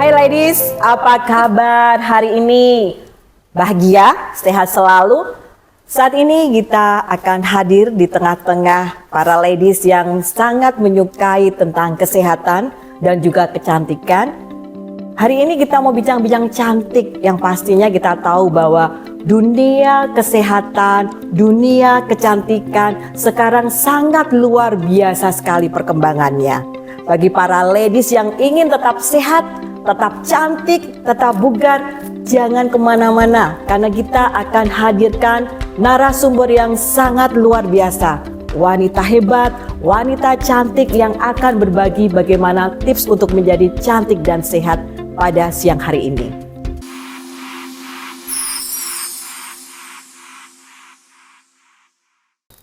Hai ladies, apa kabar hari ini? Bahagia, sehat selalu? Saat ini kita akan hadir di tengah-tengah para ladies yang sangat menyukai tentang kesehatan dan juga kecantikan. Hari ini kita mau bincang-bincang cantik yang pastinya kita tahu bahwa dunia kesehatan, dunia kecantikan sekarang sangat luar biasa sekali perkembangannya. Bagi para ladies yang ingin tetap sehat, tetap cantik, tetap bugar, jangan kemana-mana karena kita akan hadirkan narasumber yang sangat luar biasa. Wanita hebat, wanita cantik yang akan berbagi bagaimana tips untuk menjadi cantik dan sehat pada siang hari ini.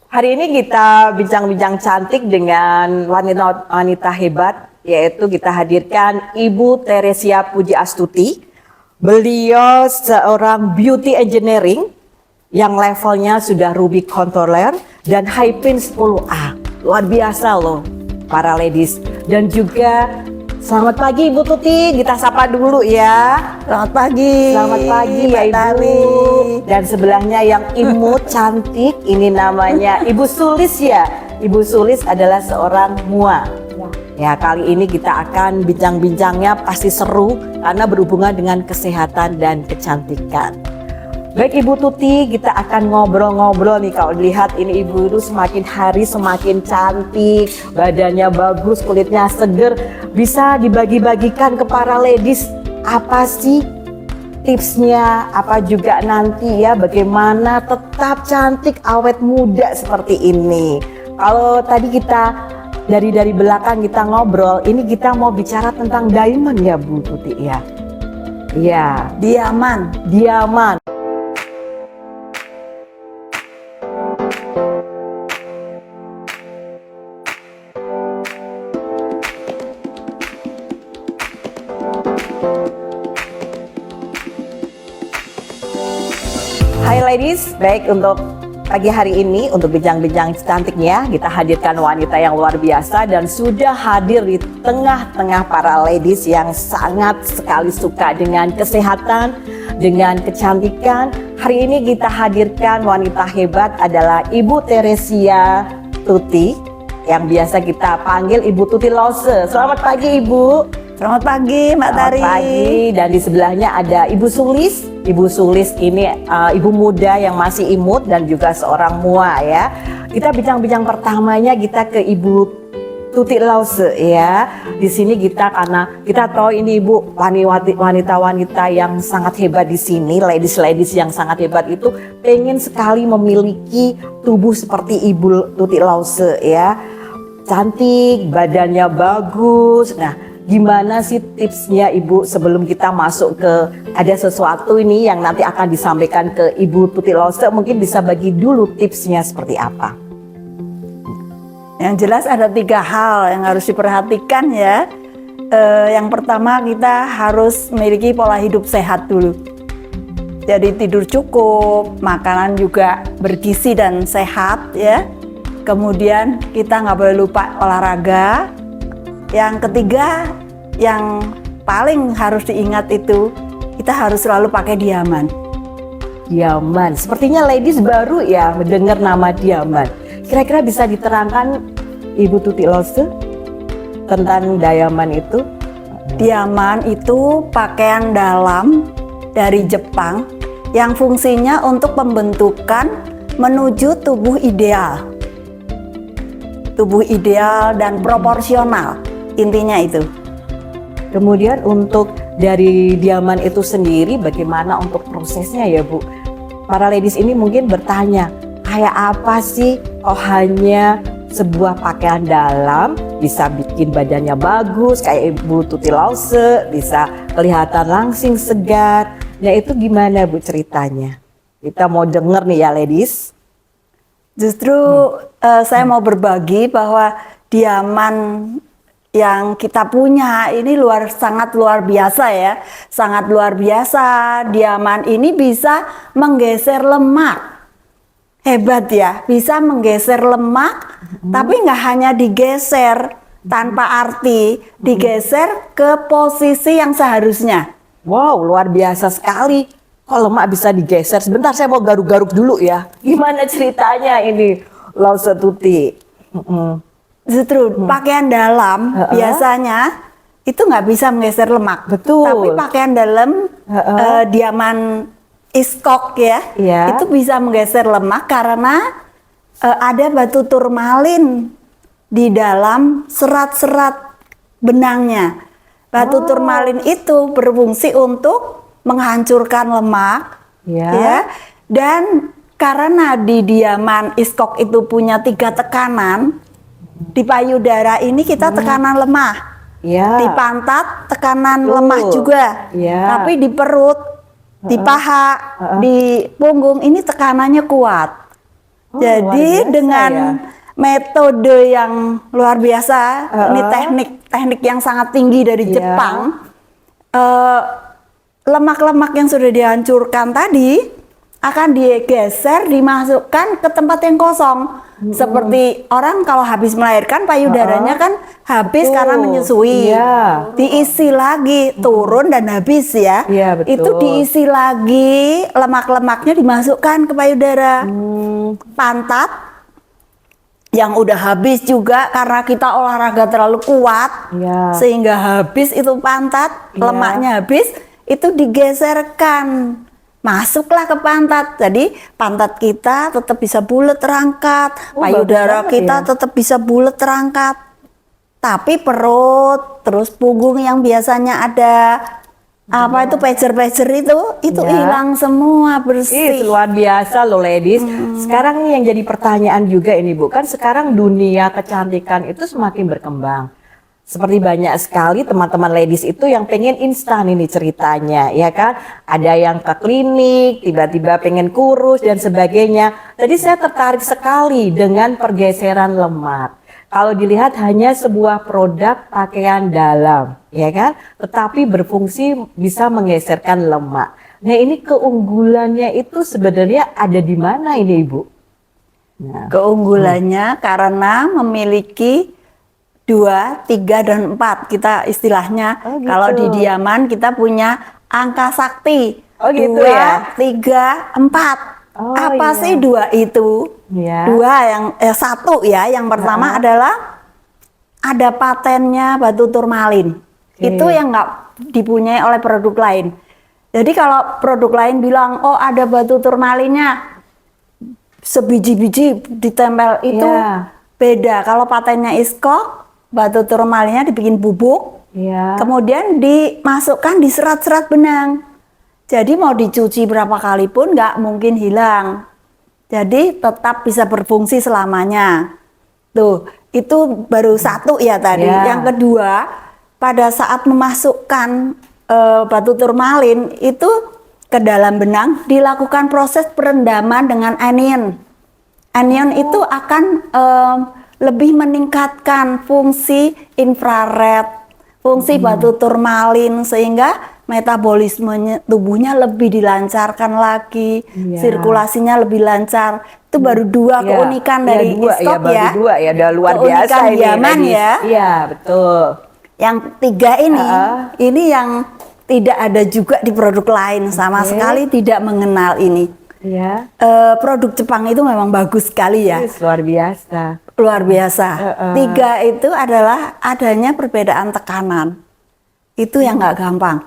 Hari ini kita bincang-bincang cantik dengan wanita hebat, yaitu kita hadirkan Ibu Teresia Pujiastuti. Beliau seorang beauty engineering yang levelnya sudah Ruby Controller dan Hypin 10A. Luar biasa loh para ladies. Dan juga selamat pagi Ibu Tuti, kita sapa dulu ya. Selamat pagi. Selamat pagi Mbak Ibu. Dan sebelahnya yang imut cantik, ini namanya Ibu Sulis ya. Ibu Sulis adalah seorang mua. Ya, kali ini kita akan bincang-bincangnya pasti seru karena berhubungan dengan kesehatan dan kecantikan. Baik Ibu Tuti, kita akan ngobrol-ngobrol nih. Kalau dilihat ini Ibu itu semakin hari semakin cantik, badannya bagus, kulitnya seger. Bisa dibagi-bagikan ke para ladies, apa sih tipsnya, apa juga nanti ya bagaimana tetap cantik, awet muda seperti ini. Kalau tadi kita dari belakang kita ngobrol, ini kita mau bicara tentang diamond ya Bu Tuti ya. Iya, diamond. Hai ladies, baik untuk pagi hari ini untuk bincang-bincang cantiknya kita hadirkan wanita yang luar biasa dan sudah hadir di tengah-tengah para ladies yang sangat sekali suka dengan kesehatan, dengan kecantikan. Hari ini kita hadirkan wanita hebat adalah Ibu Teresia Tuti yang biasa kita panggil Ibu Tuti Lose. Selamat pagi Ibu. Selamat pagi Mbak Tari. Selamat pagi. Dan di sebelahnya ada Ibu Sulis. Ibu Sulis ini ibu muda yang masih imut dan juga seorang mua ya. Kita bincang-bincang pertamanya kita ke Ibu Tuti Lause ya. Di sini kita karena kita tahu ini Ibu wanita-wanita yang sangat hebat di sini, ladies yang sangat hebat itu pengen sekali memiliki tubuh seperti Ibu Tuti Lause ya. Cantik, badannya bagus. Nah, gimana sih tipsnya Ibu sebelum kita masuk ke ada sesuatu ini yang nanti akan disampaikan ke Ibu Tuti Lose, mungkin bisa bagi dulu tipsnya seperti apa? Yang jelas ada 3 hal yang harus diperhatikan ya. Yang pertama kita harus memiliki pola hidup sehat dulu. Jadi tidur cukup, makanan juga bergizi dan sehat ya. Kemudian kita nggak boleh lupa olahraga. Yang ketiga, yang paling harus diingat itu kita harus selalu pakai diamond. Diamond, sepertinya ladies baru ya mendengar nama diamond. Kira-kira bisa diterangkan Ibu Tuti Lose tentang diamond itu? Diamond itu pakaian dalam dari Jepang yang fungsinya untuk pembentukan menuju tubuh ideal. Tubuh ideal dan proporsional, intinya itu. Kemudian untuk dari diamond itu sendiri bagaimana untuk prosesnya ya Bu? Para ladies ini mungkin bertanya, kayak apa sih kok hanya sebuah pakaian dalam bisa bikin badannya bagus kayak Ibu Tuti Lause, bisa kelihatan langsing segar. Nah itu gimana Bu ceritanya? Kita mau denger nih ya ladies. Justru saya mau berbagi bahwa diamond yang kita punya ini sangat luar biasa ya. Sangat luar biasa. Diamond ini bisa menggeser lemak. Hebat ya, bisa menggeser lemak, tapi nggak hanya digeser, tanpa arti, digeser ke posisi yang seharusnya. Wow, luar biasa sekali. Kok lemak bisa digeser? Sebentar, saya mau garuk-garuk dulu ya. Gimana ceritanya ini, Lause Tuti? Justru pakaian dalam biasanya itu nggak bisa menggeser lemak. Betul. Tapi pakaian dalam Diaman Iskok ya, Iya. itu bisa menggeser lemak karena ada batu turmalin di dalam serat-serat benangnya. Batu turmalin itu berfungsi untuk menghancurkan lemak, Ya. ya. Dan karena di Diaman Iskok itu punya 3 tekanan, di payudara ini kita tekanan lemah. Ya. Di pantat tekanan Betul. lemah juga. Ya. Tapi di perut, di paha, di punggung ini tekanannya kuat. Oh, Jadi luar biasa dengan ya. metode yang luar biasa, ini teknik yang sangat tinggi dari Iya. Jepang. Lemak-lemak yang sudah dihancurkan tadi akan digeser, dimasukkan ke tempat yang kosong. Seperti orang kalau habis melahirkan payudaranya kan habis Betul. karena menyusui. Iya. Diisi lagi, turun dan habis ya. Iya, betul. Itu diisi lagi, lemak-lemaknya dimasukkan ke payudara. Pantat yang udah habis juga karena kita olahraga terlalu kuat, Iya. sehingga habis itu pantat, Iya. lemaknya habis, itu digeserkan, masuklah ke pantat. Jadi pantat kita tetap bisa bulat terangkat, Oh, payudara bagus banget kita ya. tetap bisa bulat terangkat. Tapi perut, terus punggung yang biasanya ada apa itu pager-pager itu Ya. hilang semua, bersih. Itu luar biasa loh ladies. Sekarang nih yang jadi pertanyaan juga ini Bu, kan sekarang dunia kecantikan itu semakin berkembang. Seperti banyak sekali teman-teman ladies itu yang pengen instan ini ceritanya, ya kan? Ada yang ke klinik, tiba-tiba pengen kurus dan sebagainya. Tadi saya tertarik sekali dengan pergeseran lemak. Kalau dilihat hanya sebuah produk pakaian dalam, ya kan? Tetapi berfungsi bisa menggeserkan lemak. Nah, ini keunggulannya itu sebenarnya ada di mana ini, Ibu? Nah, Keunggulannya karena memiliki 2, 3, dan 4. Kita istilahnya Oh, gitu. kalau di Diaman kita punya angka sakti. Oh, gitu 2, ya? 3, 4. Oh, Apa iya. sih 2 itu? Iya. 2 satu ya. Yang pertama adalah ada patennya batu turmalin. Oke. Itu yang nggak dipunyai oleh produk lain. Jadi kalau produk lain bilang, oh ada batu turmalinnya, sebiji-biji ditempel itu Iya. beda. Kalau patennya Iskok, batu turmalinnya dibikin bubuk, iya. kemudian dimasukkan di serat-serat benang. Jadi mau dicuci berapa kali pun nggak mungkin hilang. Jadi tetap bisa berfungsi selamanya. Tuh, itu baru satu ya tadi. Ya. Yang kedua, pada saat memasukkan batu turmalin itu ke dalam benang dilakukan proses perendaman dengan anion. Anion itu akan lebih meningkatkan fungsi infrared, fungsi batu turmalin sehingga metabolisme tubuhnya lebih dilancarkan lagi, Iya. sirkulasinya lebih lancar. Itu baru 2 Iya. keunikan Iya, dari dua, Iskok baru ya. 2 ya, udah luar Keunikan biasa ini. Diaman ladies. ya. Iya, betul. Yang 3 ini yang tidak ada juga di produk lain, sama Oke. sekali tidak mengenal ini. Iya. Produk Jepang itu memang bagus sekali ya. Luar biasa. Luar biasa. 3 itu adalah adanya perbedaan tekanan. Itu yang nggak gampang.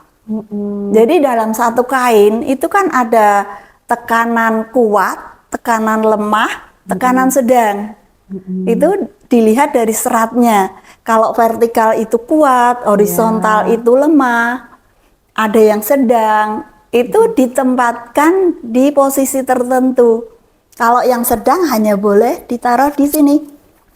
Jadi dalam satu kain itu kan ada tekanan kuat, tekanan lemah, tekanan sedang. Itu dilihat dari seratnya. Kalau vertikal itu kuat, horizontal itu lemah, ada yang sedang, itu ditempatkan di posisi tertentu. Kalau yang sedang hanya boleh ditaruh di sini,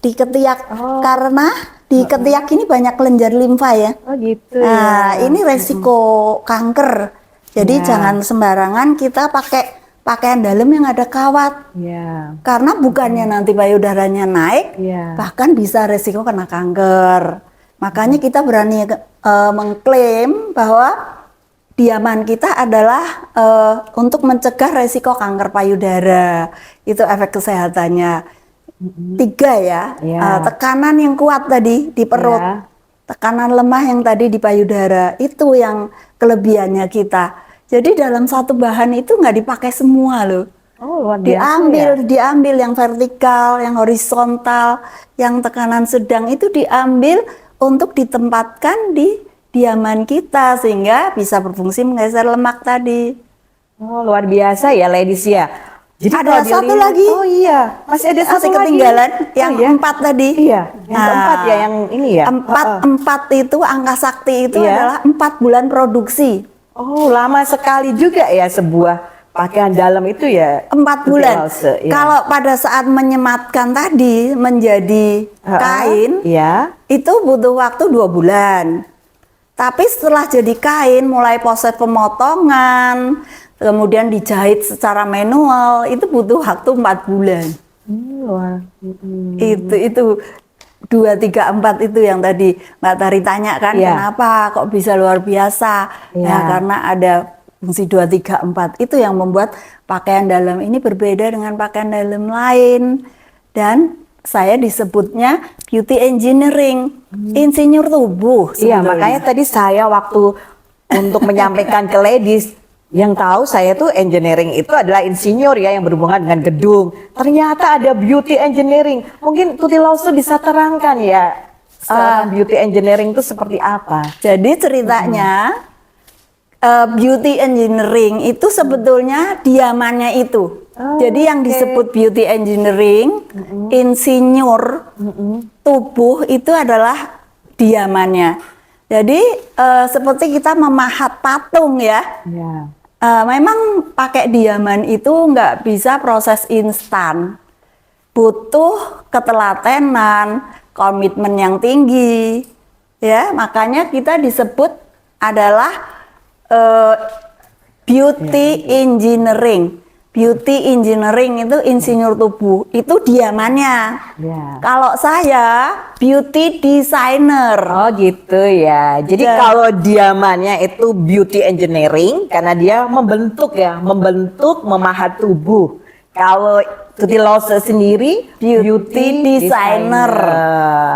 di ketiak, karena di ketiak ini banyak kelenjar limfa ya. Oh gitu Nah, ya. ini resiko kanker. Jadi Ya. jangan sembarangan kita pakai pakaian dalam yang ada kawat. Iya. Karena bukannya nanti payudaranya naik, Iya. bahkan bisa resiko kena kanker. Makanya kita berani mengklaim bahwa Diaman kita adalah untuk mencegah resiko kanker payudara. Itu efek kesehatannya. tiga ya. Ya. Tekanan yang kuat tadi di perut, Ya. tekanan lemah yang tadi di payudara, itu yang kelebihannya kita. Jadi dalam satu bahan itu nggak dipakai semua loh. Oh, luar biasa Diambil yang vertikal, yang horizontal, yang tekanan sedang itu diambil untuk ditempatkan di diaman kita sehingga bisa berfungsi menggeser lemak tadi. Oh, luar biasa ya, ladies ya. Jadi Ada kalau satu dilihat- lagi. Oh iya, masih ada Masih satu ketinggalan lagi. yang Oh, iya? 4 tadi. Iya, yang keempat ya, yang ini ya. Empat itu angka sakti itu Iya. adalah 4 bulan produksi. Oh, lama sekali juga ya sebuah pakaian dalam itu ya. 4 bulan. Tutilose, ya. Kalau pada saat menyematkan tadi menjadi kain, Iya. itu butuh waktu 2 bulan. Tapi setelah jadi kain, mulai proses pemotongan, kemudian dijahit secara manual, itu butuh waktu 4 bulan. Wah. Itu 2, 3, 4 itu yang tadi Mbak Tari tanya kan, Iya. kenapa kok bisa luar biasa? Iya. Ya karena ada fungsi 2, 3, 4 itu yang membuat pakaian dalam ini berbeda dengan pakaian dalam lain. Dan saya disebutnya beauty engineering, insinyur tubuh. Iya, sebetulnya. makanya tadi saya waktu untuk menyampaikan ke ladies, yang tahu saya tuh engineering itu adalah insinyur ya yang berhubungan dengan gedung. Ternyata ada beauty engineering. Mungkin Tutilose bisa terangkan ya, seorang beauty engineering itu seperti apa? Jadi ceritanya beauty engineering itu sebetulnya diamannya itu. Oh, Jadi yang disebut beauty engineering, insinyur tubuh itu adalah diamannya. Jadi seperti kita memahat patung ya. Ya. Memang pakai diaman itu nggak bisa proses instan. Butuh ketelatenan, komitmen yang tinggi. Ya, makanya kita disebut adalah beauty engineering. Beauty engineering itu insinyur tubuh, itu diamannya. Ya. Kalau saya beauty designer. Oh gitu ya. Jadi Dan- kalau diamannya itu beauty engineering karena dia membentuk ya, membentuk, memahat tubuh. Kalau Tutilose sendiri Beauty designer.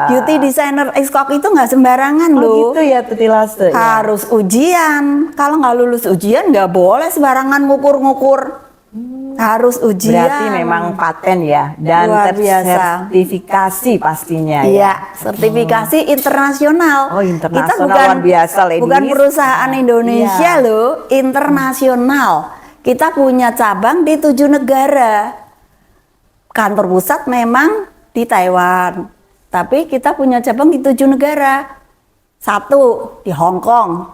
Beauty designer Iskok itu nggak sembarangan Oh loh. gitu ya Tutilose. Ya. Harus ujian. Kalau nggak lulus ujian nggak boleh sembarangan ngukur-ngukur. Harus ujian. Berarti memang paten ya dan Luar biasa. sertifikasi pastinya Iya, ya. sertifikasi internasional. Oh, internasional, Kita bukan, luar biasa, ladies. bukan perusahaan Indonesia Iya. loh, internasional. Kita punya cabang di 7 negara. Kantor pusat memang di Taiwan, tapi kita punya cabang di 7 negara. 1 di Hong Kong,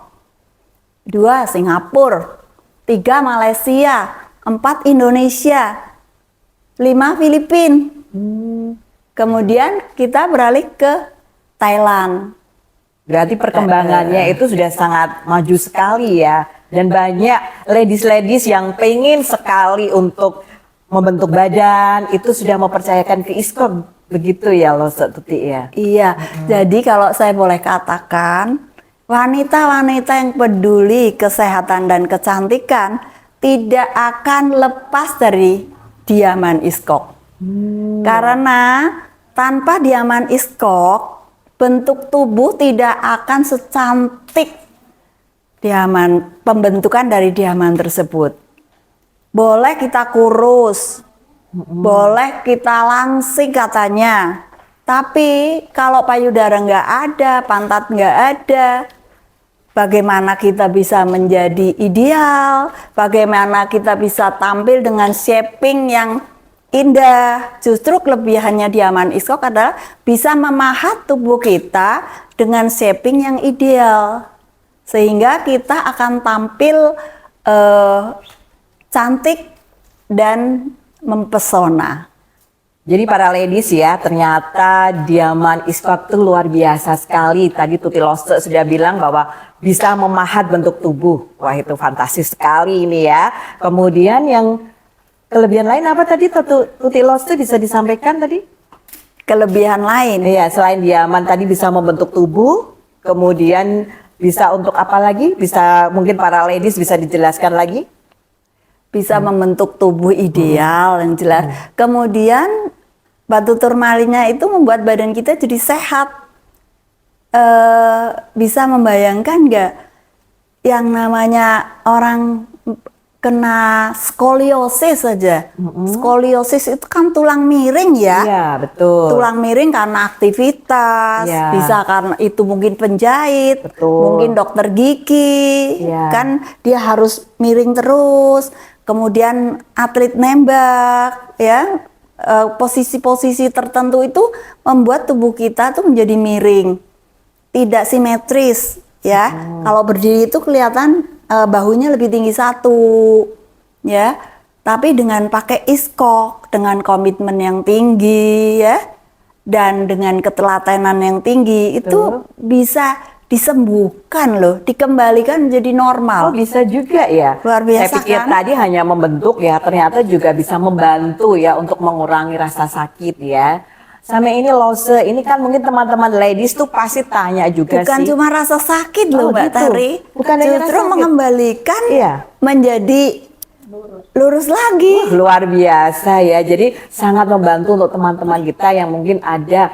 2 Singapura, 3 Malaysia, 4 Indonesia, 5 Filipina. Kemudian kita beralih ke Thailand. Berarti perkembangannya itu sudah sangat maju sekali ya. Dan banyak ladies-ladies yang pengen sekali untuk membentuk badan, itu sudah mempercayakan ke Iskok. Begitu ya loh Tuti ya. Iya, jadi kalau saya boleh katakan, wanita-wanita yang peduli kesehatan dan kecantikan tidak akan lepas dari diaman Iskok. Karena tanpa diaman Iskok, bentuk tubuh tidak akan secantik diaman, pembentukan dari diaman tersebut. Boleh kita kurus, boleh kita langsing katanya, tapi kalau payudara nggak ada, pantat nggak ada, bagaimana kita bisa menjadi ideal, bagaimana kita bisa tampil dengan shaping yang indah. Justru kelebihannya diaman Iskok adalah bisa memahat tubuh kita dengan shaping yang ideal, sehingga kita akan tampil cantik dan mempesona. Jadi para ladies ya, ternyata diaman Iskok itu luar biasa sekali. Tadi Tutilose sudah bilang bahwa bisa memahat bentuk tubuh. Wah itu fantastis sekali ini ya. Kemudian yang kelebihan lain apa tadi Tutilose bisa disampaikan tadi? Kelebihan lain, Iya, selain diaman tadi bisa membentuk tubuh, kemudian bisa untuk apa lagi? Bisa mungkin para ladies bisa dijelaskan lagi? bisa membentuk tubuh ideal yang jelas. Kemudian batu turmalinnya itu membuat badan kita jadi sehat. Bisa membayangkan nggak yang namanya orang kena skoliosis saja. Skoliosis itu kan tulang miring ya. Iya, betul. Tulang miring karena aktivitas, Iya. bisa karena itu mungkin penjahit, Betul. mungkin dokter gigi, Iya. kan dia harus miring terus. Kemudian atlet nembak, ya posisi-posisi tertentu itu membuat tubuh kita tuh menjadi miring, tidak simetris, ya. Kalau berdiri itu kelihatan bahunya lebih tinggi satu, ya. Tapi dengan pakai iskok, dengan komitmen yang tinggi, ya, dan dengan ketelatenan yang tinggi, itu bisa disembuhkan loh, dikembalikan menjadi normal. Oh, bisa juga ya. Luar biasa, Saya pikir kan? tadi hanya membentuk ya, ternyata juga bisa membantu ya untuk mengurangi rasa sakit ya. Sama ini lose, ini kan mungkin teman-teman ladies tuh pasti tanya juga Bukan sih. cuma rasa sakit Oh, loh Mbak gitu. Tari, Bukan hanya justru rasa sakit. mengembalikan Iya. menjadi lurus lagi. Luar biasa ya. Jadi sangat membantu untuk teman-teman kita yang mungkin ada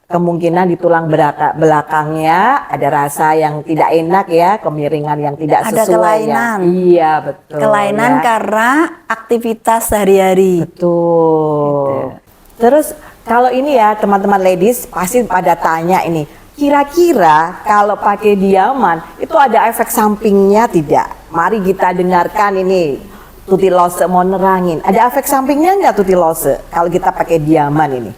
kemungkinan di tulang belakangnya ada rasa yang tidak enak ya, kemiringan yang tidak Ada sesuai kelainan. ya. Iya, betul. Kelainan ya. karena aktivitas sehari-hari. Betul. Terus kalau ini ya teman-teman ladies pasti pada tanya ini, kira-kira kalau pakai diaman itu ada efek sampingnya tidak? Mari kita dengarkan ini. Tuti Lose mau nerangin, ada efek sampingnya nggak Tuti Lose kalau kita pakai diaman ini?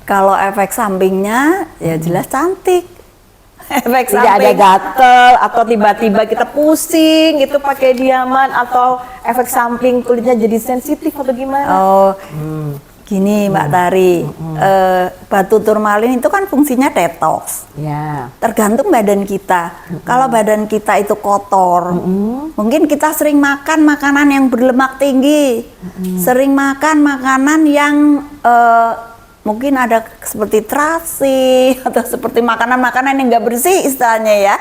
Kalau efek sampingnya ya jelas cantik. Efek Tidak ada samping. gatel atau tiba-tiba kita pusing gitu pakai diaman atau efek samping kulitnya jadi sensitif atau gimana? Oh, gini Mbak Tari, batu turmalin itu kan fungsinya detox. Ya. Tergantung badan kita. Kalau badan kita itu kotor, mungkin kita sering makan makanan yang berlemak tinggi, sering makan makanan yang mungkin ada seperti terasi atau seperti makanan-makanan yang nggak bersih istilahnya ya,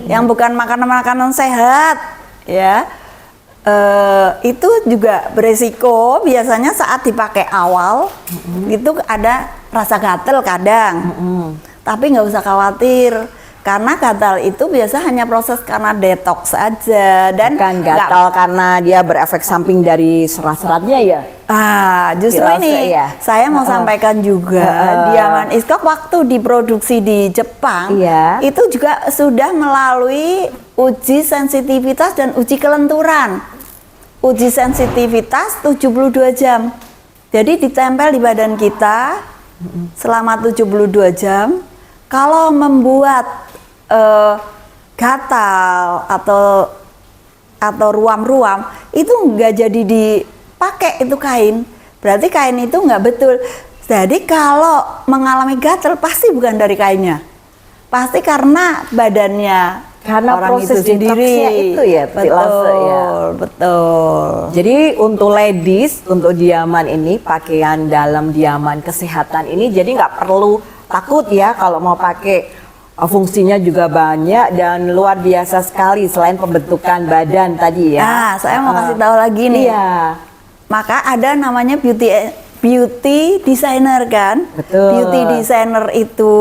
yang bukan makanan-makanan sehat, ya. Itu juga beresiko biasanya saat dipakai awal, itu ada rasa gatal kadang. Tapi nggak usah khawatir, karena gatal itu biasa hanya proses karena detox aja dan Bukan nggak- gatal karena dia berefek samping dari serat-seratnya ya? Justru Dirasa ini ya? saya mau sampaikan juga diaman iskok waktu diproduksi di Jepang Iya. itu juga sudah melalui uji sensitivitas dan uji kelenturan. Uji sensitivitas 72 jam. Jadi ditempel di badan kita selama 72 jam. Kalau membuat gatal atau ruam-ruam itu nggak jadi dipakai itu kain, berarti kain itu nggak betul. Jadi kalau mengalami gatal pasti bukan dari kainnya, pasti karena badannya, Karena orang proses itu sendiri. detoxnya itu ya, Titi Lose, ya. Betul. Jadi untuk ladies, untuk diaman ini, pakaian dalam diaman kesehatan ini, jadi nggak perlu takut ya kalau mau pakai. Fungsinya juga banyak dan luar biasa sekali selain pembentukan badan tadi ya. Saya mau kasih tahu lagi nih. Iya. Maka ada namanya beauty designer kan. Betul. Beauty designer itu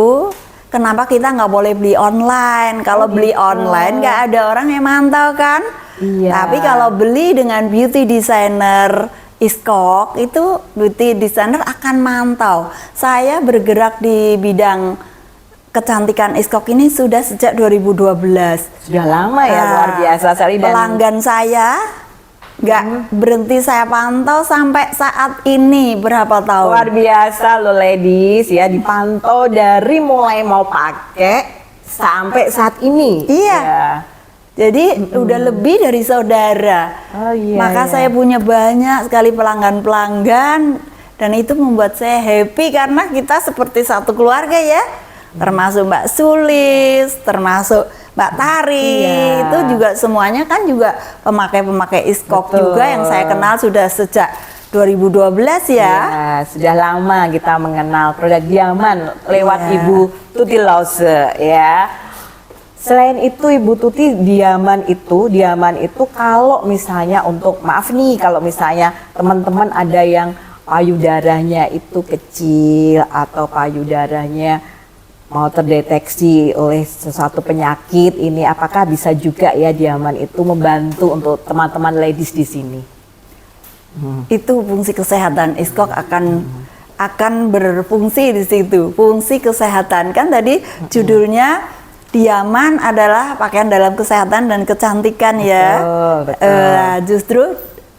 kenapa kita nggak boleh beli online? Kalau beli online nggak ada orang yang mantau kan. Iya. Tapi kalau beli dengan beauty designer iskok itu beauty designer akan mantau. Saya bergerak di bidang kecantikan iskok ini sudah sejak 2012. Sudah lama ya, luar biasa sekali. Dan Pelanggan saya nggak berhenti saya pantau sampai saat ini berapa tahun. luar biasa loh ladies ya, dipantau dari mulai mau pakai sampai saat ini. Iya. Ya. Jadi udah lebih dari saudara. Oh, iya, Maka iya. saya punya banyak sekali pelanggan-pelanggan dan itu membuat saya happy karena kita seperti satu keluarga ya. Termasuk Mbak Sulis, termasuk Mbak Tari, Iya. itu juga semuanya kan juga pemakai-pemakai iskok Betul. juga yang saya kenal sudah sejak 2012 ya. Ya, sudah lama kita mengenal produk diaman lewat Iya. Ibu Tuti Lose ya. Selain itu Ibu Tuti, diaman itu kalau misalnya untuk, maaf nih kalau misalnya teman-teman ada yang payudaranya itu kecil atau payudaranya mau terdeteksi oleh sesuatu penyakit ini, apakah bisa juga ya Diaman itu membantu untuk teman-teman ladies di sini? Itu fungsi kesehatan. Iskok akan berfungsi di situ. Fungsi kesehatan kan tadi judulnya Diaman adalah pakaian dalam kesehatan dan kecantikan ya. Betul. Justru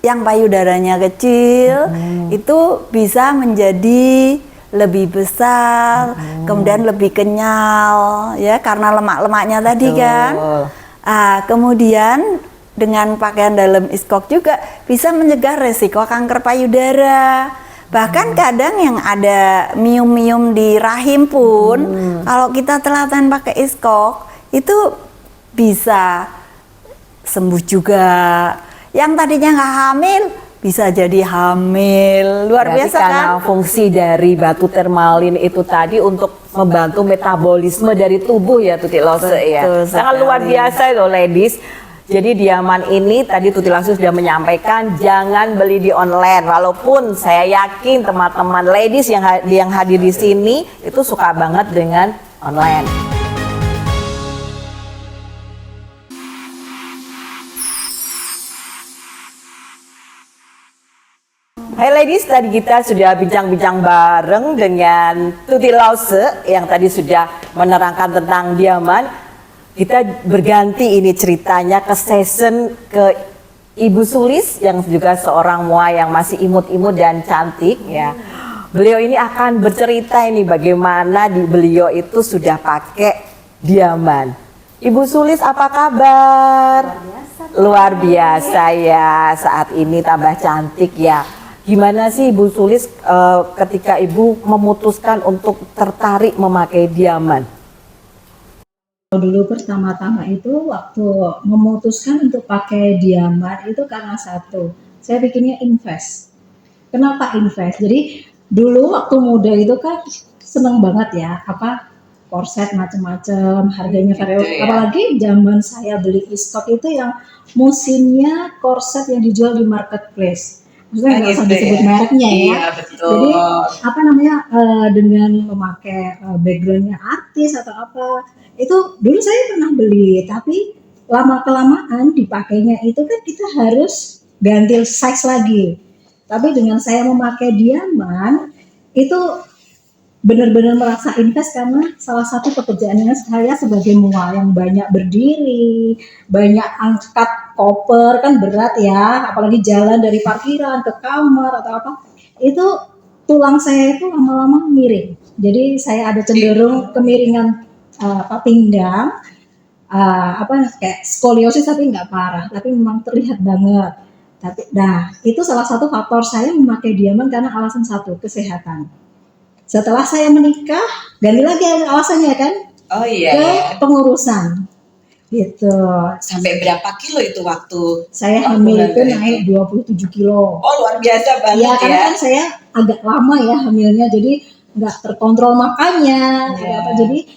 yang payudaranya kecil itu bisa menjadi lebih besar, kemudian lebih kenyal ya karena lemak-lemaknya tadi kan. Kemudian dengan pakaian dalam iskok juga bisa mencegah resiko kanker payudara. Bahkan kadang yang ada mium-mium di rahim pun kalau kita telaten pakai iskok itu bisa sembuh juga. Yang tadinya nggak hamil bisa jadi hamil. Luar Berarti biasa karena kan? fungsi dari batu termalin itu tadi untuk membantu metabolisme dari tubuh ya Tuti Lose ya. Betul Sangat luar sekali. biasa itu ladies. Jadi Diaman ini tadi Tuti Lose sudah menyampaikan jangan beli di online. Walaupun saya yakin teman-teman ladies yang hadir di sini itu suka banget dengan online. Hai ladies, tadi kita sudah bincang-bincang bareng dengan Tuti Lose yang tadi sudah menerangkan tentang Diaman. Kita berganti ini ceritanya ke session ke Ibu Sulis yang juga seorang mua yang masih imut-imut dan cantik ya. Beliau ini akan bercerita ini bagaimana beliau itu sudah pakai Diaman. Ibu Sulis apa kabar? Luar biasa ya, saat ini tambah cantik ya. Gimana sih Ibu Sulis ketika Ibu memutuskan untuk tertarik memakai Diaman? Dulu pertama-tama itu waktu memutuskan untuk pakai Diaman itu karena satu, saya bikinnya invest. Kenapa invest? Jadi dulu waktu muda itu kan seneng banget ya, korset macam-macam, harganya variatif. Apalagi zaman saya beli iskok itu yang musimnya korset yang dijual di marketplace. Maksudnya nggak usah disebut mereknya ya. Iya, betul. Jadi dengan memakai backgroundnya artis atau apa, itu dulu saya pernah beli, tapi lama kelamaan dipakainya itu kan kita harus ganti size lagi. Tapi dengan saya memakai Diaman itu benar-benar merasa invest karena salah satu pekerjaannya saya sebagai mua yang banyak berdiri, banyak angkat koper kan berat ya, apalagi jalan dari parkiran ke kamar atau apa, itu tulang saya itu lama-lama miring. Jadi saya ada cenderung kemiringan pinggang, kayak skoliosis tapi nggak parah, tapi memang terlihat banget. Itu salah satu faktor saya memakai Diaman karena alasan satu, kesehatan. Setelah saya menikah, ganti lagi alasannya kan? Oh iya. Ke pengurusan. Gitu. Sampai berapa kilo itu waktu? Saya hamil itu naik 27 kilo. Oh luar biasa banget Iya, ya. karena kan saya agak lama ya hamilnya, jadi nggak terkontrol makannya. Jadi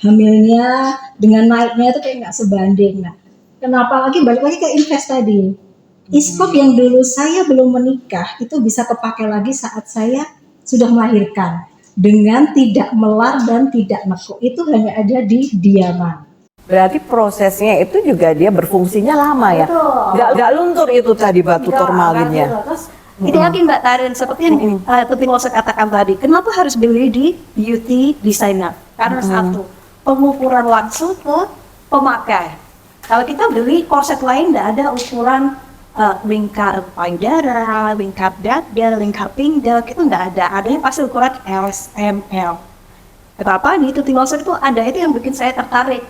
hamilnya dengan naiknya itu kayak nggak sebanding. Nah, kenapa balik lagi ke invest tadi? Iskok yang dulu saya belum menikah itu bisa kepakai lagi saat saya sudah melahirkan dengan tidak melar dan tidak nekuk. Itu hanya ada di Diaman. Berarti prosesnya itu juga dia berfungsinya lama ya? Nggak luntur itu tadi batu turmalinnya? Terus itu yakin Mbak Tarin seperti yang Tuti Lose katakan tadi, kenapa harus beli di beauty designer? Karena satu, pengukuran langsung ke pemakai. Kalau kita beli korset lain tidak ada ukuran lingkar payudara, lingkar dada, lingkar pinggang, itu tidak ada. Adanya pasti ukuran LSML. Kenapa di Tuti Lose itu ada, itu yang bikin saya tertarik.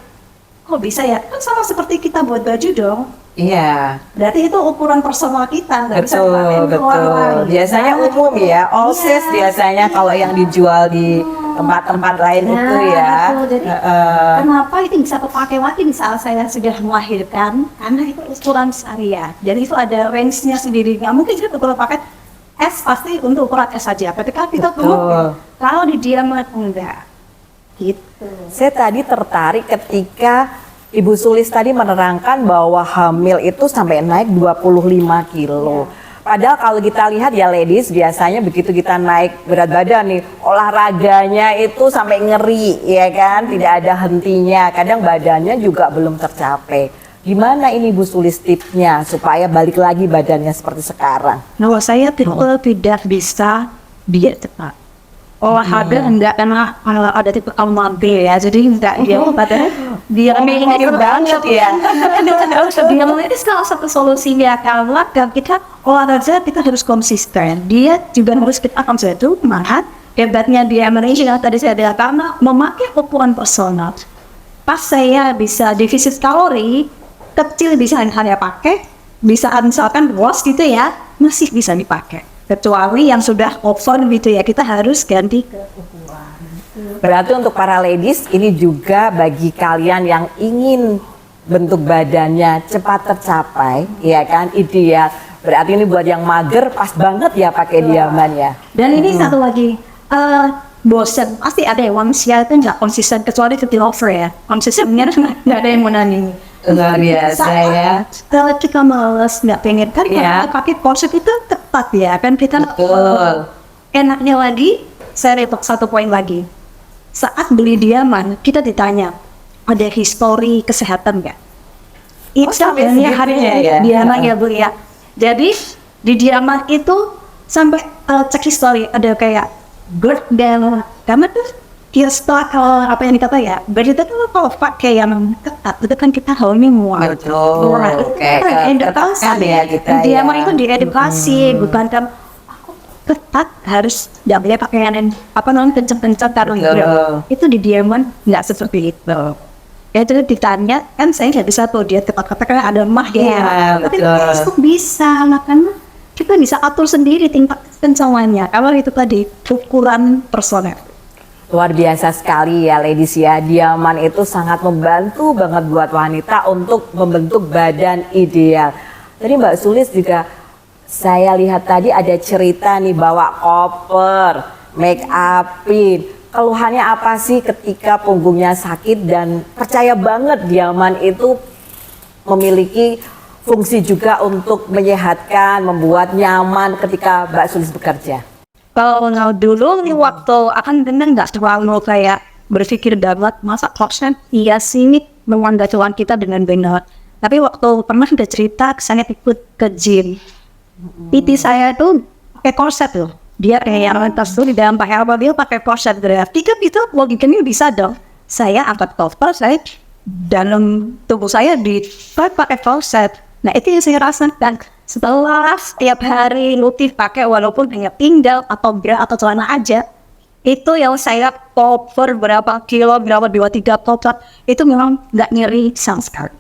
Kok bisa ya? Kan sama seperti kita buat baju dong. Iya. Berarti itu ukuran personal kita, nggak bisa dipakai ke orang Betul. lain. Biasanya umum ya, all size biasanya kalau yang dijual di tempat-tempat lain itu ya. Betul. Jadi kenapa itu bisa terpakai lagi di saat saya sudah melahirkan? Karena itu ukuran saya. Jadi itu ada range-nya sendiri. Nggak mungkin kita ukuran paket S pasti untuk ukuran S saja. Ketika kita gemuk, kalau di Diaman enggak. Gitu. Saya tadi tertarik ketika Ibu Sulis tadi menerangkan bahwa hamil itu sampai naik 25 kilo. Padahal kalau kita lihat ya ladies, biasanya begitu kita naik berat badan nih, olahraganya itu sampai ngeri ya kan, tidak ada hentinya. Kadang badannya juga belum tercapai. Gimana ini Bu Sulis tipsnya supaya balik lagi badannya seperti sekarang? Nah, saya tidak bisa diet cepat. Olahraga enggak, karena ada tipe mager ya, jadi enggak dia pada dia mikir banget ya. Dia itu salah satu solusinya, karena kita olahraga kita harus konsisten. Dia juga harus kita konsisten, maka hebatnya dia Malaysia tadi saya bilang karena memakai ukuran personal. Pas saya bisa defisit kalori kecil bisa hanya pakai, bisa misalkan bos gitu ya, masih bisa dipakai. Kecuali yang sudah over gitu ya, kita harus ganti ke ukuran. Berarti untuk para ladies ini juga bagi kalian yang ingin bentuk badannya cepat tercapai, ya kan, ideal. Berarti ini buat yang mager pas banget ya pakai Diaman ya. Dan ini satu lagi, bosen pasti ada yang manusia itu nggak konsisten kecuali ketika over ya. Konsistennya nggak ada yang menandingi. Luar biasa ya. Kalau kita males nggak pengen kan Iya. pakai konsep itu tepat ya kan kita. Betul. Enaknya lagi, saya retok satu poin lagi. Saat beli Diaman, kita ditanya, ada histori kesehatan nggak? Itu sampai sebenarnya segitunya hari ya? Diaman ya Bu ya. Jadi di Diaman itu sampai cek histori ada kayak GERD dan karena tuh kalau apa yang dikata ya, GERD itu tuh kalau pakai yang ketat itu kan kita hamil mual. Betul. Kayak ketekan ya kita Diaman ya. itu diedukasi, bukan kan aku ketat harus nggak boleh pakaian yang apa namanya kencang-kencang taruh Betul. itu di Diaman nggak seperti itu. Ya itu ditanya kan saya nggak bisa tuh dia ketat-ketat karena ada mah Iya, ya. Tapi betul. itu bisa lah karena kita bisa atur sendiri tingkat kencangannya. Kalau itu tadi ukuran personel. Luar biasa sekali ya ladies ya, Diaman itu sangat membantu banget buat wanita untuk membentuk badan ideal. Tadi Mbak Sulis juga saya lihat tadi ada cerita nih bawa koper, make upin. Keluhannya apa sih ketika punggungnya sakit dan percaya banget Diaman itu memiliki fungsi juga untuk menyehatkan, membuat nyaman ketika Mbak Sulis bekerja. Kalau dulu nih waktu akan bener nggak terlalu kayak berpikir dapat masa konsen iya sih memang cuan kita dengan benar. Tapi waktu pernah ada cerita saya ikut ke gym, PT saya tuh pakai korset loh. Dia kayak yang lantas tuh di dalam pakai apa dia pakai korset berarti kan itu logikanya bisa dong. Saya angkat koper saya dalam tubuh saya pakai korset. Nah itu yang saya rasakan setelah setiap hari rutin pakai walaupun hanya pinggang atau bra atau celana aja, itu yang saya cover berapa kilo, berapa 2-3 koper itu memang nggak nyeri sama sekali.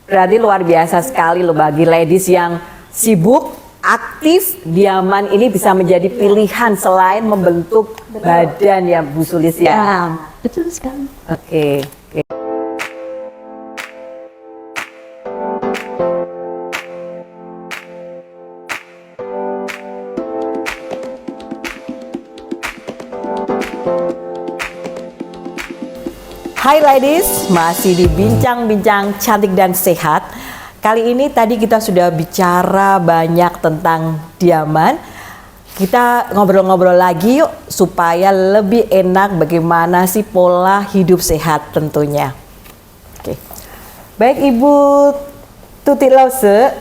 Berarti luar biasa sekali loh bagi ladies yang sibuk, aktif, Diaman ini bisa menjadi pilihan selain membentuk badan ya Bu Sulis ya. Ya, betul sekali. Oke. Hai ladies, masih di bincang-bincang cantik dan sehat. Kali ini tadi kita sudah bicara banyak tentang Diaman. Kita ngobrol-ngobrol lagi yuk supaya lebih enak bagaimana sih pola hidup sehat tentunya. Oke. Baik Ibu Tuti Lause,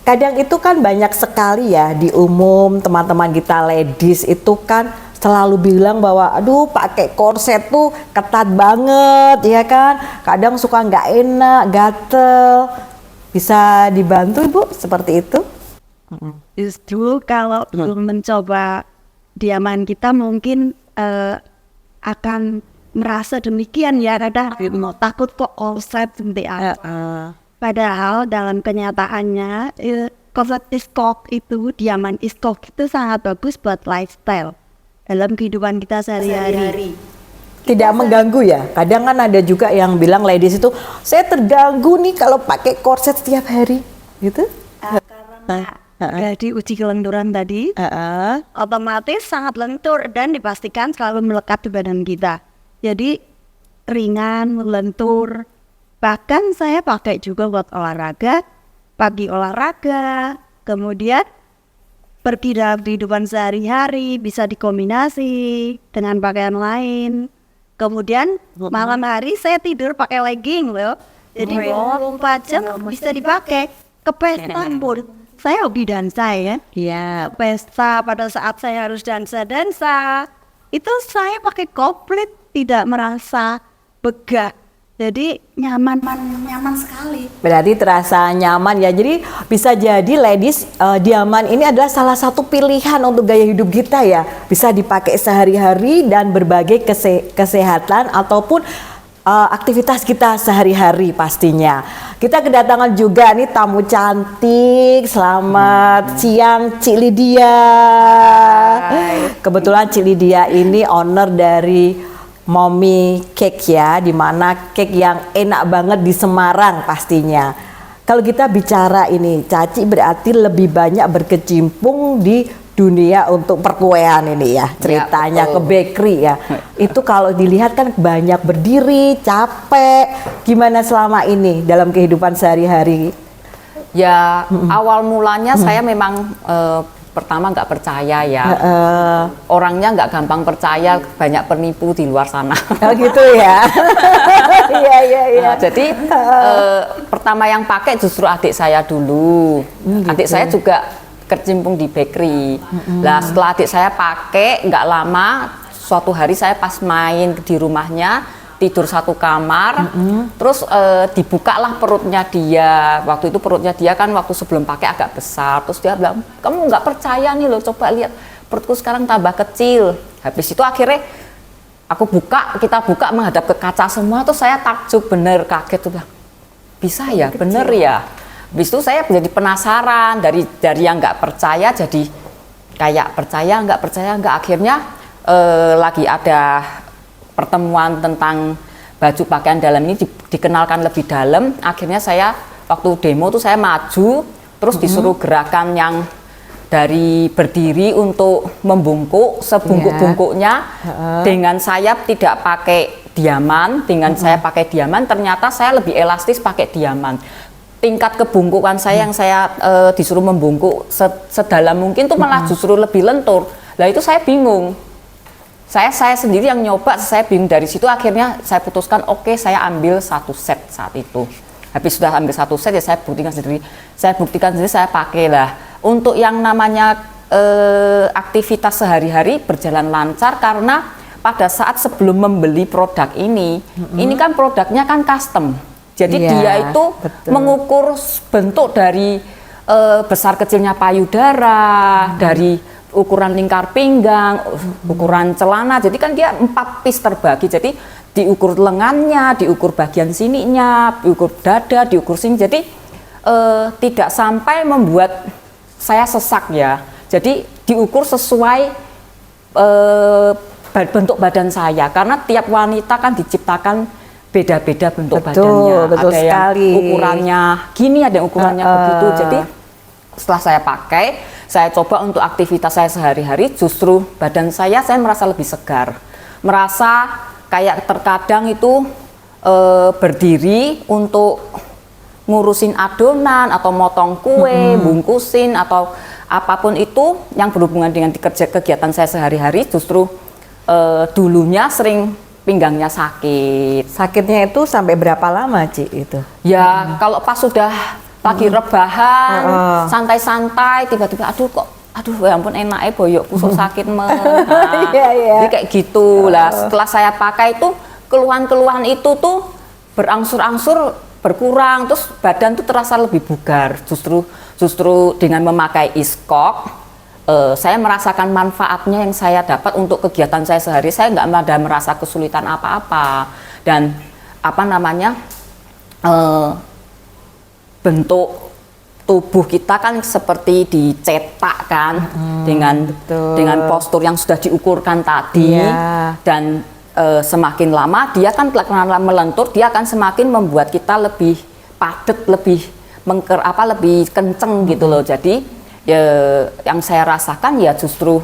kadang itu kan banyak sekali ya di umum teman-teman kita ladies itu kan selalu bilang bahwa aduh pakai korset tuh ketat banget ya kan, kadang suka nggak enak, gatel. Bisa dibantu Ibu seperti itu? Justru kalau belum mencoba Diaman kita mungkin akan merasa demikian ya, kadang takut kok korset seperti apa. Padahal dalam kenyataannya korset iskok itu, Diaman iskok itu sangat bagus buat lifestyle dalam kehidupan kita sehari-hari. Tidak mengganggu ya? Kadang kan ada juga yang bilang ladies itu saya terganggu nih kalau pakai korset setiap hari gitu. Jadi uji kelenturan tadi otomatis sangat lentur dan dipastikan selalu melekat di badan kita. Jadi ringan, lentur. Bahkan saya pakai juga buat olahraga, pagi olahraga, kemudian pergi dalam kehidupan sehari-hari, bisa dikombinasi dengan pakaian lain. Kemudian malam hari saya tidur pakai legging loh. Jadi 24 jam bisa dipakai ke pesta pun. Saya hobi dansa ya. Iya. Pesta pada saat saya harus dansa-dansa, itu saya pakai komplit, tidak merasa begah. Jadi nyaman sekali. Berarti terasa nyaman ya. Jadi bisa jadi ladies, diaman ini adalah salah satu pilihan untuk gaya hidup kita ya. Bisa dipakai sehari-hari dan berbagai kesehatan ataupun aktivitas kita sehari-hari pastinya. Kita kedatangan juga nih tamu cantik. Selamat siang Cik Lydia. Kebetulan Cik Lydia ini owner dari Mommy Cake ya, dimana cake yang enak banget di Semarang pastinya. Kalau kita bicara ini, Caci berarti lebih banyak berkecimpung di dunia untuk perkuean ini ya, ceritanya ke bakery ya. Itu kalau dilihat kan banyak berdiri, capek. Gimana selama ini dalam kehidupan sehari-hari? Ya awal mulanya saya memang pertama nggak percaya ya, orangnya nggak gampang percaya, banyak penipu di luar sana. Oh gitu ya. Iya. Nah, jadi pertama yang pakai justru adik saya dulu. Adik saya juga kecimpung di bakery. Nah setelah adik saya pakai nggak lama, suatu hari saya pas main di rumahnya, tidur satu kamar, terus dibukalah perutnya dia. Waktu itu perutnya dia kan waktu sebelum pakai agak besar, terus dia bilang, kamu nggak percaya nih loh, coba lihat perutku sekarang tambah kecil. Habis itu akhirnya kita buka menghadap ke kaca semua, terus saya takjub bener, kaget tuh bilang, bisa ya, bener ya. Habis itu saya jadi penasaran, dari yang nggak percaya jadi kayak percaya nggak, akhirnya lagi ada pertemuan tentang baju pakaian dalam ini dikenalkan lebih dalam. Akhirnya saya waktu demo tuh saya maju, terus disuruh gerakan yang dari berdiri untuk membungkuk sebungkuk-bungkuknya dengan saya tidak pakai diaman, dengan saya pakai diaman ternyata saya lebih elastis pakai diaman. Tingkat kebungkukan saya yang saya disuruh membungkuk sedalam mungkin tuh malah justru lebih lentur. Lah itu saya bingung. Saya sendiri yang nyoba, saya bingung. Dari situ akhirnya saya putuskan oke, saya ambil satu set saat itu. Habis sudah ambil satu set ya saya buktikan sendiri, saya pakai lah. Untuk yang namanya aktivitas sehari-hari berjalan lancar karena pada saat sebelum membeli produk ini kan produknya kan custom. Jadi dia itu mengukur bentuk dari besar kecilnya payudara, dari ukuran lingkar pinggang, ukuran celana. Jadi kan dia 4 piece terbagi. Jadi diukur lengannya, diukur bagian sininya, diukur dada, diukur sini. Jadi tidak sampai membuat saya sesak ya. Jadi diukur sesuai bentuk badan saya. Karena tiap wanita kan diciptakan beda-beda bentuk badannya. Betul ada sekali. yang ukurannya gini, ada yang ukurannya begitu. Jadi setelah saya pakai, saya coba untuk aktivitas saya sehari-hari, justru badan saya merasa lebih segar. Merasa kayak terkadang itu berdiri untuk ngurusin adonan atau motong kue, bungkusin atau apapun itu yang berhubungan dengan kegiatan saya sehari-hari, justru dulunya sering pinggangnya sakit. Sakitnya itu sampai berapa lama, Ci itu? Ya, kalau pas sudah lagi rebahan, santai-santai, tiba-tiba aduh ya ampun enaknya boyokku sok sakit mah. Nah, jadi kayak gitu lah. Setelah saya pakai itu keluhan-keluhan itu tuh berangsur-angsur berkurang, terus badan tuh terasa lebih bugar. Justru dengan memakai iskok, saya merasakan manfaatnya yang saya dapat untuk kegiatan saya sehari. Saya nggak ada merasa kesulitan apa-apa, dan bentuk tubuh kita kan seperti dicetak kan, dengan postur yang sudah diukurkan tadi, dan semakin lama dia kan karena melentur, dia akan semakin membuat kita lebih padat, lebih lebih kenceng gitu loh. Jadi yang saya rasakan ya justru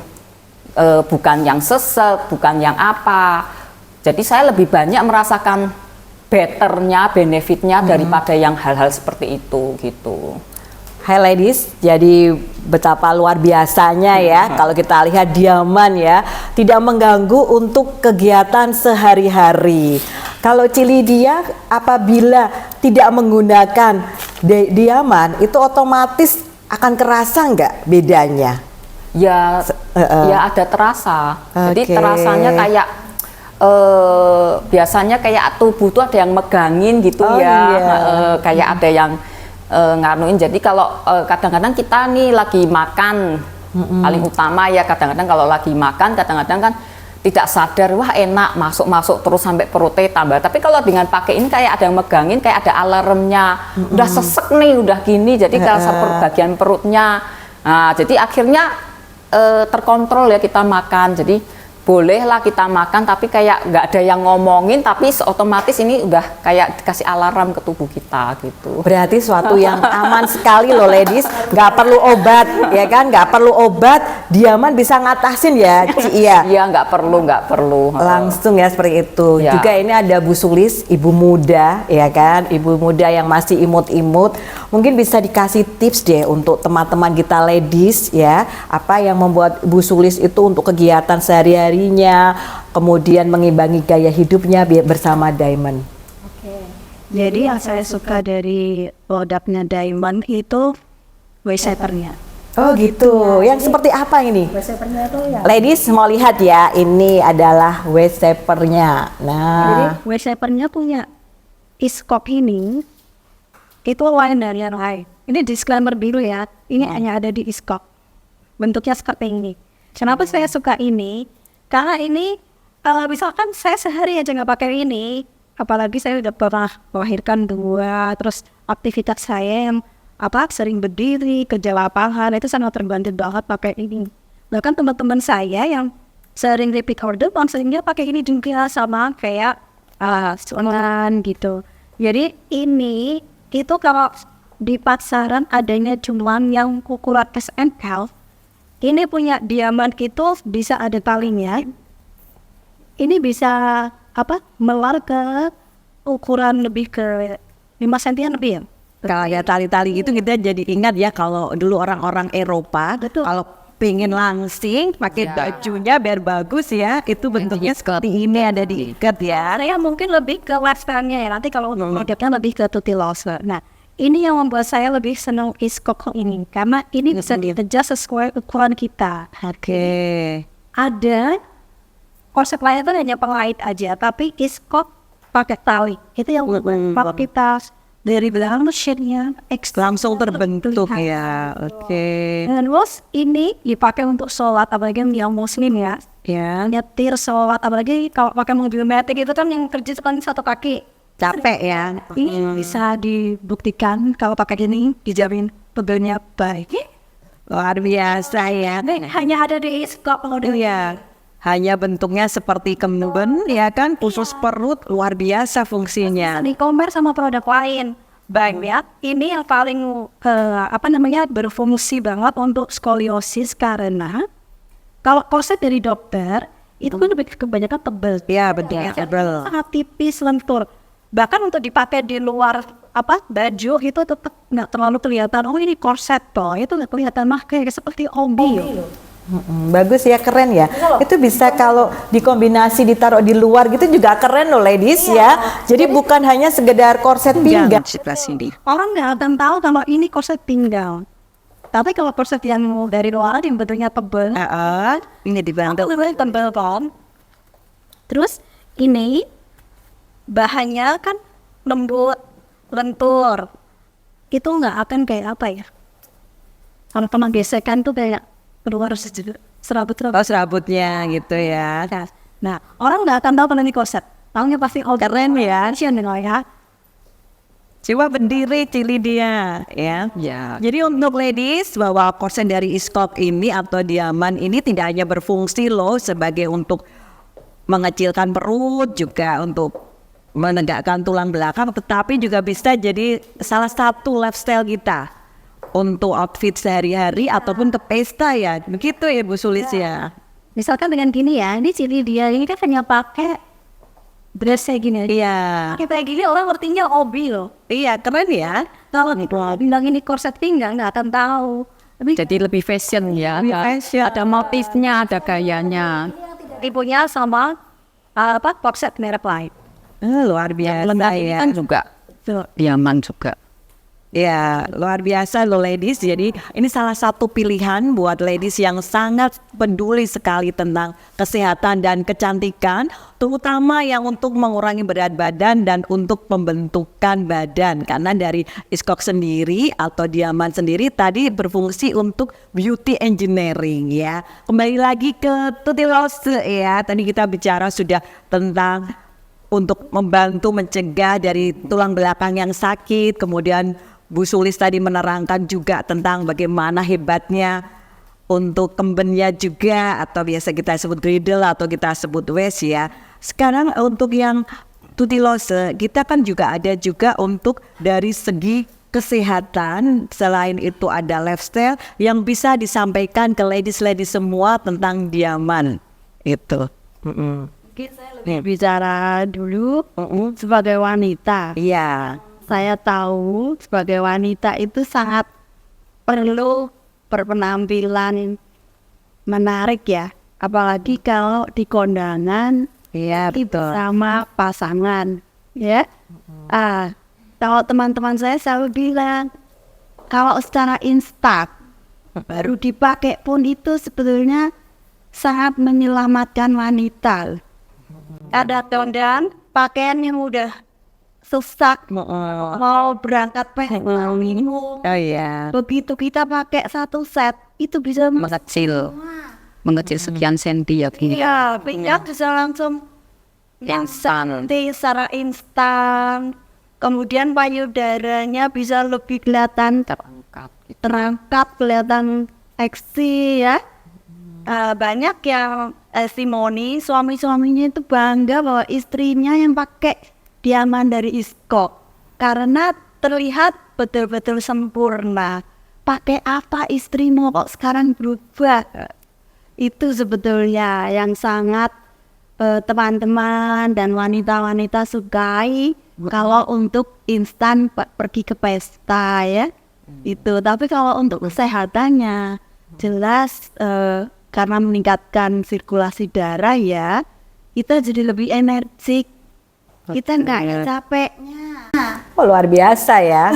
bukan yang sesek, bukan yang apa. Jadi saya lebih banyak merasakan betternya, benefitnya daripada yang hal-hal seperti itu gitu. Hai ladies, jadi betapa luar biasanya ya kalau kita lihat diaman ya, tidak mengganggu untuk kegiatan sehari-hari. Kalau Cilidia apabila tidak menggunakan diaman itu otomatis akan kerasa nggak bedanya? Ya, ya ada terasa. Jadi Oke. terasanya kayak biasanya kayak tubuh tuh ada yang megangin gitu Oh, ya, iya. kayak ada yang nganuin. Jadi kalau kadang-kadang kita nih lagi makan, paling utama ya kadang-kadang kalau lagi makan, kadang-kadang kan tidak sadar, wah enak masuk-masuk terus sampai perutnya tambah. Tapi kalau dengan pakai ini kayak ada yang megangin, kayak ada alarmnya, udah sesek nih, udah gini, jadi kerasa bagian perutnya. Nah, jadi akhirnya terkontrol ya kita makan. Jadi bolehlah kita makan, tapi kayak nggak ada yang ngomongin, tapi otomatis ini udah kayak dikasih alarm ke tubuh kita gitu. Berarti suatu yang aman sekali loh ladies, nggak perlu obat ya kan, nggak perlu obat, diaman bisa ngatasin ya Ci Iya. Iya nggak perlu. Langsung ya seperti itu. Ya. Juga ini ada Bu Sulis, ibu muda ya kan, ibu muda yang masih imut-imut. Mungkin bisa dikasih tips deh untuk teman-teman kita ladies ya, apa yang membuat Bu Sulis itu untuk kegiatan sehari-harinya, kemudian mengimbangi gaya hidupnya bersama Diamond. Jadi yang saya suka dari produknya Diamond itu waysapernya. Oh gitu. Yang seperti apa ini? Waysapernya itu ya. Ladies mau lihat ya, ini adalah waysapernya. Jadi Nah, waysapernya punya iskop ini itu lain dari yang lain. Ini disclaimer biru ya. Ini hanya ada di iskop. Bentuknya seperti ini. Kenapa saya suka ini? Karena ini misalkan saya sehari aja nggak pakai ini, apalagi saya udah pernah melahirkan 2, terus aktivitas saya yang sering berdiri, kerja lapangan, itu sangat terbantu banget pakai ini. Bahkan teman-teman saya yang sering repeat order, seringnya pakai ini juga sama kayak sunan gitu. Jadi ini itu kalau di pasaran adanya cuman yang ukuran SML, ini punya Diamond itu bisa ada talinya. Ini bisa melar ke ukuran lebih ke 5 cm lebih ya. Kalau ya tali-tali gitu kita jadi ingat ya kalau dulu orang-orang Eropa Betul. kalau pengen langsing pakai bajunya biar bagus ya, itu bentuknya seperti ini ada diikat ya. Saya mungkin lebih ke lifestyle-nya ya. Nanti kalau produknya lebih ke tutilose. Nah, ini yang membuat saya lebih senang iskok ini karena ini bisa di-adjust sesuai ukuran kita. Oke. Ada konsep lain itu hanya pengait aja, tapi iskok pakai tali. Itu yang membuat kita dari belakang shape-nya Langsung terbentuk terlihat. ya. Oke. Dan terus ini dipakai untuk sholat, apalagi yang muslim ya. Ya. Nyetir sholat, apalagi kalau pakai mobil metik itu kan yang kerja cuma satu kaki. Capek ya. Ini bisa dibuktikan kalau pakai ini dijamin pegelnya baik. Luar biasa ya. Ini hanya ada di iskop kalau di Iya. Hanya bentuknya seperti kemben ya kan, khusus perut, luar biasa fungsinya. di e-commerce sama produk lain. Baik ya, ini yang paling berfungsi banget untuk skoliosis karena kalau korset dari dokter itu kan lebih kebanyakan tebal. Ya betul. Tebal. Sangat tipis, lentur. Bahkan untuk dipakai di luar baju itu tetap nggak terlalu kelihatan. Oh ini korset toh, itu nggak kelihatan mah kayak seperti obi. bagus ya, keren ya. Itu bisa kalau dikombinasi ditaruh di luar gitu juga keren loh ladies ya. Jadi bukan hanya sekedar korset pinggang. Sebelah sini. Orang nggak akan tahu kalau ini korset pinggang. Tapi kalau korset yang dari luar yang bentuknya tebal, Ini dibantu. lebih tebal kan. Terus ini bahannya kan lembut, lentur. Itu nggak akan kayak apa ya? Kalau teman gesekan tuh kayak keluar serabut-serabut. Oh serabutnya gitu ya. Nah, orang nggak akan tahu kalau ini korset. Tahunya pasti keren ya. Ya. Coba berdiri Cilidia ya. Ya. Jadi untuk ladies bahwa korset dari iskop ini atau diaman ini tidak hanya berfungsi loh sebagai untuk mengecilkan perut, juga untuk menegakkan tulang belakang, tetapi juga bisa jadi salah satu lifestyle kita untuk outfit sehari-hari ataupun ke pesta ya. Begitu ya Bu Sulis ya. Misalkan dengan gini ya, ini Cilidia ini kan hanya pakai dress kayak gini aja. Iya. Kayak gini orang ngertinya obi loh. Iya, keren ya. Kalau bilang ini korset pinggang nggak akan tahu. Tapi Jadi lebih fashion ya. Ada motifnya, ada gayanya. tipunya sama korset merek lain. Luar biasa ya. Kan juga diaman juga. Ya, luar biasa loh ladies. Jadi ini salah satu pilihan buat ladies yang sangat peduli sekali tentang kesehatan dan kecantikan, terutama yang untuk mengurangi berat badan dan untuk pembentukan badan. Karena dari Iskok sendiri atau Diaman sendiri tadi berfungsi untuk beauty engineering ya. Kembali lagi ke Tuti Rose ya. Tadi kita bicara sudah tentang untuk membantu mencegah dari tulang belakang yang sakit, kemudian Bu Sulis tadi menerangkan juga tentang bagaimana hebatnya untuk kembennya juga, atau biasa kita sebut griddle atau kita sebut waist ya. Sekarang untuk yang Tuti Rose, kita kan juga ada juga untuk dari segi kesehatan, selain itu ada lifestyle yang bisa disampaikan ke ladies-ladies semua tentang Diaman itu. Mungkin saya lebih bicara dulu sebagai wanita. Iya. Saya tahu sebagai wanita itu sangat perlu berpenampilan menarik ya. Apalagi kalau di kondangan Iya, betul. bersama pasangan. Ya. Kalau teman-teman saya selalu bilang, kalau secara instan baru dipakai pun itu sebetulnya sangat menyelamatkan wanita. Ada kondangan, pakaian yang udah sesak, mau berangkat minum. Oh iya. Begitu kita pakai satu set, itu bisa Mengecil sekian senti ya gini. ya, pinggang bisa langsung Instan. secara instan. Kemudian payudaranya bisa lebih kelihatan terangkat, kelihatan seksi ya. Banyak yang testimoni suami-suaminya itu bangga bahwa istrinya yang pakai Diaman dari Iskok karena terlihat betul-betul sempurna. Pakai apa istrimu kok sekarang berubah? Itu sebetulnya yang sangat teman-teman dan wanita-wanita sukai kalau untuk instan pergi ke pesta ya. Itu. Tapi kalau untuk kesehatannya jelas karena meningkatkan sirkulasi darah ya, kita jadi lebih energik. Kita nggak ada capeknya. Oh, luar biasa ya.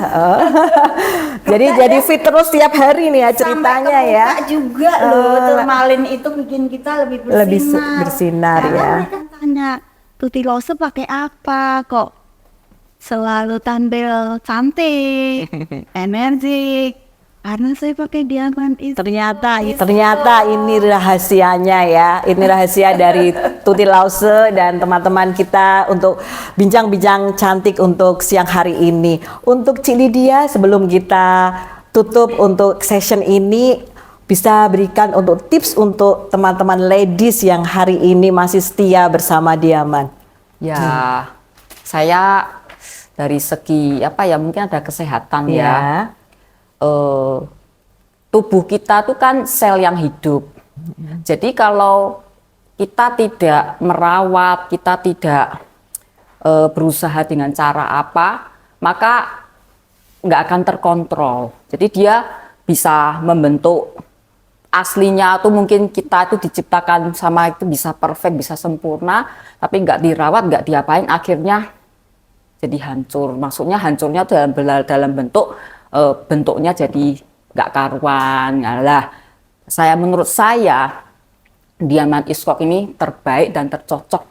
Jadi fit terus tiap hari nih ya ceritanya Sampai ke ya. muka juga loh, turmalin itu bikin kita lebih bersinar. Lebih bersinar Karena ya. mereka tanya, Tuti Rose pakai apa kok selalu tampil cantik, energik? Karena saya pakai Diaman itu. Ternyata ini rahasianya ya. Ini rahasia dari Tuti Rose dan teman-teman kita untuk bincang-bincang cantik untuk siang hari ini. Untuk Cik Lydia, sebelum kita tutup untuk session ini, bisa berikan untuk tips untuk teman-teman ladies yang hari ini masih setia bersama Diaman. Ya, saya dari segi apa ya, mungkin ada kesehatan ya. Tubuh kita tuh kan sel yang hidup. Jadi kalau kita tidak merawat, kita tidak berusaha dengan cara apa, maka nggak akan terkontrol. Jadi dia bisa membentuk aslinya tuh, mungkin kita itu diciptakan sama itu bisa perfect, bisa sempurna, tapi nggak dirawat, nggak diapain, akhirnya jadi hancur. Maksudnya hancurnya dalam bentuk bentuknya jadi nggak karuan. Lah, menurut saya Diaman Iskok ini terbaik dan tercocok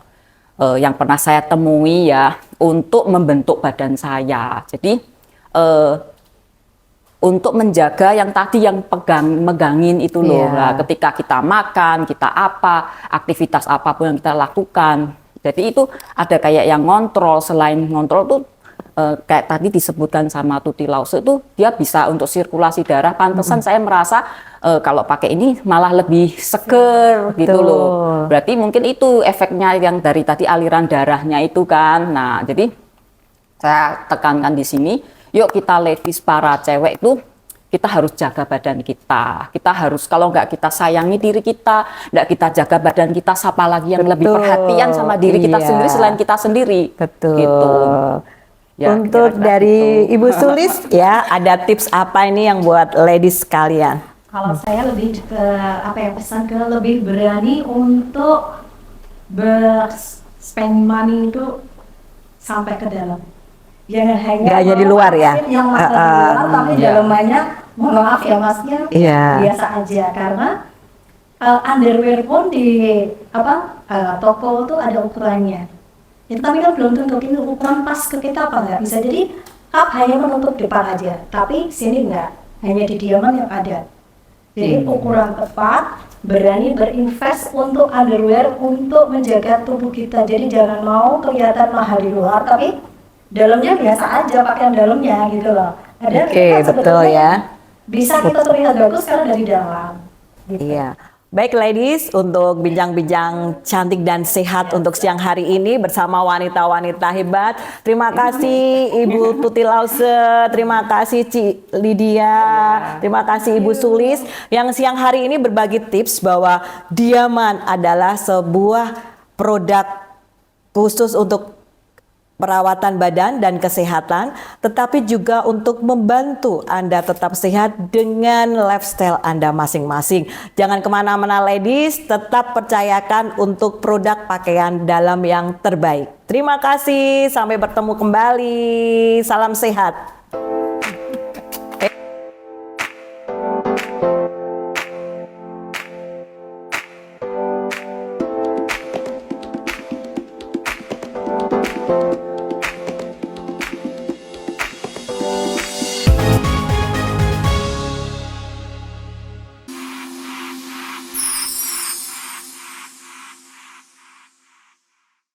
yang pernah saya temui ya untuk membentuk badan saya. Jadi untuk menjaga yang tadi yang megangin itu loh. Nah, ketika kita makan, kita apa, aktivitas apapun yang kita lakukan. Jadi itu ada kayak yang ngontrol. Selain ngontrol tuh kayak tadi disebutkan sama Tuti Rose itu dia bisa untuk sirkulasi darah. Pantesan saya merasa kalau pakai ini malah lebih seger gitu loh. Berarti mungkin itu efeknya yang dari tadi aliran darahnya itu kan. Nah, jadi saya tekankan di sini, yuk kita ladies, para cewek itu kita harus jaga badan kita. Kita harus, kalau nggak kita sayangi diri kita, nggak kita jaga badan kita, siapa lagi yang lebih perhatian sama diri kita sendiri selain kita sendiri. Betul. Gitu. Ya, Untuk kira-kira dari gitu. Ibu Sulis ya, ada tips apa ini yang buat ladies sekalian? Kalau saya lebih ke apa ya, pesan ke lebih berani untuk spend money itu sampai ke dalam. Jangan hanya Nggak hanya di luar ya? yang mahal di luar, tapi iya. dalamannya mohon maaf ya masnya Iya. biasa aja, karena underwear pun di toko tuh ada ukurannya. Ya, tapi kan belum tentu ini ukuran pas ke kita apa enggak. Bisa jadi up hanya menutup depan aja, tapi sini enggak, hanya di diamond yang ada. Jadi ukuran tepat, berani berinvest untuk underwear untuk menjaga tubuh kita. Jadi jangan mau kelihatan mahal di luar, tapi dalamnya biasa aja, pakaian dalamnya gitu loh. Ada Oke, kita betul sebetulnya ya. Bisa kita terlihat bagus karena dari dalam. Gitu. Iya. Baik ladies, untuk bincang-bincang cantik dan sehat untuk siang hari ini bersama wanita-wanita hebat. Terima kasih Ibu Tuti Lause, terima kasih Ci Lydia, terima kasih Ibu Sulis yang siang hari ini berbagi tips bahwa Diaman adalah sebuah produk khusus untuk perawatan badan dan kesehatan, tetapi juga untuk membantu Anda tetap sehat dengan lifestyle Anda masing-masing. Jangan kemana-mana ladies, tetap percayakan untuk produk pakaian dalam yang terbaik. Terima kasih, sampai bertemu kembali. Salam sehat.